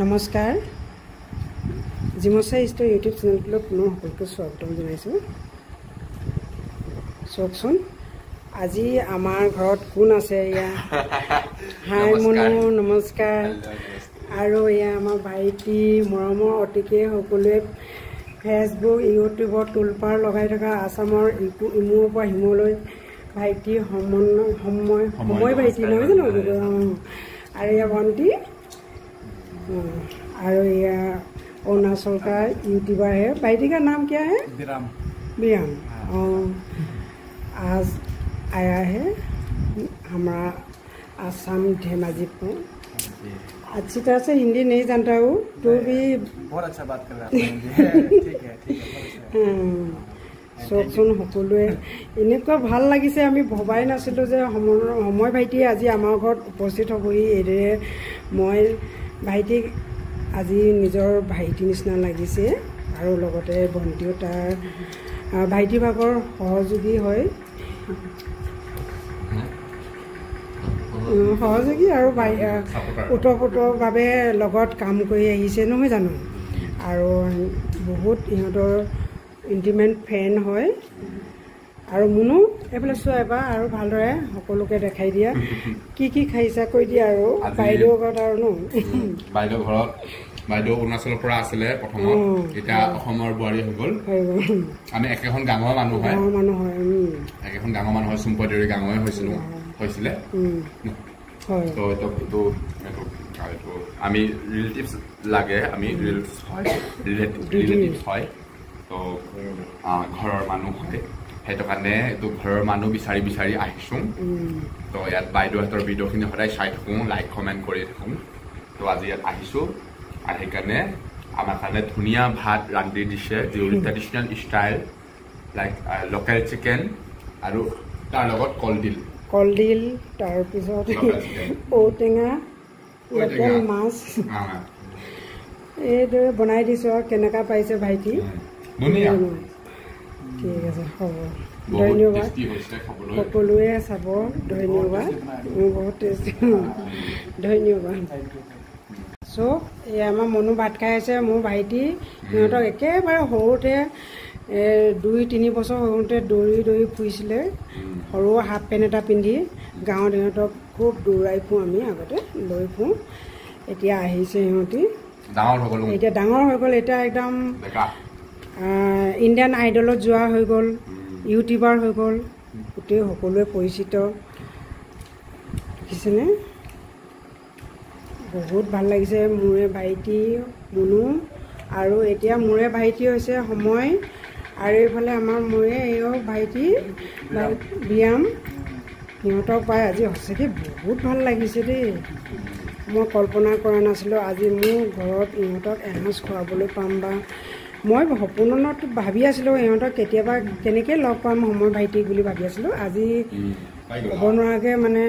নমস্কাৰ জিমছা ইষ্টৰ ইউটিউব চেনেলটোলৈ পুনৰ সকলোকে স্বাগতম জনাইছোঁ। চাওকচোন আজি আমাৰ ঘৰত কোন আছে। এয়া হাই মনু নমস্কাৰ। আৰু এয়া আমাৰ ভাইটি মৰমৰ অতিকে সকলোৱে ফেচবুক ইউটিউবত তোলপাৰ লগাই থকা আছামৰ ইমূৰৰ পৰা সিমূৰলৈ ভাইটি সময় ভাইটি নহয় জানো। আৰু এয়া ভণ্টি और ये अरुणाचल का यूट्यूबर है। भाईटी का नाम क्या है? विराम। आज आया है हमारा आसाम धेमाजी में। अच्छी तरह से हिंदी नहीं जानता हूँ तो भी बहुत अच्छा बात कर रहा है। ठीक है চাওকচোন সকলোৱে এনেকুৱা ভাল লাগিছে। আমি ভবাই নাছিলোঁ যে সময় ভাইটিয়ে আজি আমাৰ ঘৰত উপস্থিত হ'বহি। এইদৰে মই ভাইটিক আজি নিজৰ ভাইটি নিচিনা লাগিছে আৰু লগতে ভণ্টিও তাৰ ভাইটি ভাগৰ সহযোগী হয়, সহযোগী আৰু ওতঃপ্ৰোতভাৱে লগত কাম কৰি আহিছে নহয় জানো। আৰু বহুত ইহঁতৰ ইণ্টিমেট ফ্ৰেণ্ড হয়। আৰু মুনু এইফালে চোৱা এবাৰ আৰু ভালদৰে সকলোকে দেখাই দিয়া কি কি খাইছা কৈ দিয়া। আৰু বাইদেউৰ ঘৰত আৰু ন বাইদেউ ঘৰত বাইদেউ অৰুণাচলৰ পৰা আছিলে প্ৰথমত, এতিয়া অসমৰ বোৱাৰী হৈ গ'ল। আমি একেখন গাঁৱৰ মানুহ হয়, একেখন গাঁৱৰ মানুহ হয়। চুম্পদেউৰী গাঁৱৰে হৈছিলে। আমি ৰিলেটিভছ লাগে, আমি ৰিলেটিভছ হয়। তো ঘৰৰ মানুহ হয়, সেইটো কাৰণে এইটো ঘৰৰ মানুহ বিচাৰি বিচাৰি আহিছোঁ। তো ইয়াত বাইদেউহঁতৰ ভিডিঅ'খিনি সদায় চাই থাকোঁ, লাইক কমেণ্ট কৰি থাকোঁ। তো আজি ইয়াত আহিছোঁ আৰু সেইকাৰণে আমাৰ কাৰণে ধুনীয়া ভাত ৰান্ধি দিছে, যিটো traditional style like local chicken আৰু তাৰ লগত কলডিল তাৰপিছত ঔটেঙা লোকেল মাছ এইদৰে বনাই দিছোঁ। আৰু কেনেকুৱা পাইছে ভাইটি? ঠিক আছে, হ'ব, ধন্যবাদ। সকলোৱে চাব, ধন্যবাদ। বহুত টেষ্টি, ধন্যবাদ। চ' এয়া আমাৰ মনু ভাত খাই আছে। মোৰ ভাইটি সিহঁতক একেবাৰে সৰুতে 2-3 বছৰ সৰুতে দৌৰি ফুৰিছিলে। সৰু হাফ পেণ্ট এটা পিন্ধি গাঁৱত সিহঁতক খুব দৌৰাই ফুৰোঁ আমি, আগতে লৈ ফুৰোঁ। এতিয়া আহিছে সিহঁতি, এতিয়া ডাঙৰ হৈ গ'ল। এতিয়া একদম ইণ্ডিয়ান আইডলত যোৱা হৈ গ'ল, ইউটিউবাৰ হৈ গ'ল, গোটেই সকলোৱে পৰিচিত। দেখিছেনে? বহুত ভাল লাগিছে। মোৰে ভাইটি মুনু আৰু এতিয়া মোৰে ভাইটি হৈছে সময়, আৰু এইফালে আমাৰ মোৰে এও ভাইটি বিয়াম। সিহঁতক পাই আজি সঁচাকৈ বহুত ভাল লাগিছে দেই। মই কল্পনা কৰা নাছিলোঁ আজি মোৰ ঘৰত ইহঁতক এসাঁজ খুৱাবলৈ পাম, বা মই সপোনত ভাবি আছিলোঁ ইহঁতক কেতিয়াবা কেনেকৈ লগ পাম সময় ভাইটিক বুলি ভাবি আছিলোঁ। আজি ক'ব নোৱাৰাকৈ মানে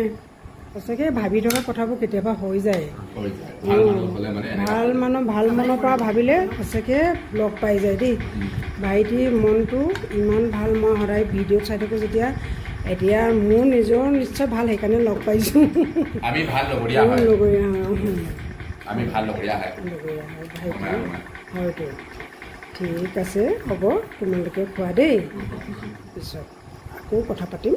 সঁচাকৈ ভাবি থকা কথাবোৰ কেতিয়াবা হৈ যায়। ভাল মনৰ পৰা ভাবিলে সঁচাকৈ লগ পাই যায় দেই। ভাইটিৰ মনটো ইমান ভাল, মই সদায় ভিডিঅ'ত চাই থাকোঁ যেতিয়া। এতিয়া মোৰ নিজৰ নিশ্চয় ভাল, সেইকাৰণে লগ পাইছোঁ। হয়তো ঠিক আছে, হ'ব, তোমালোকে খোৱা দেই, পিছত আকৌ কথা পাতিম।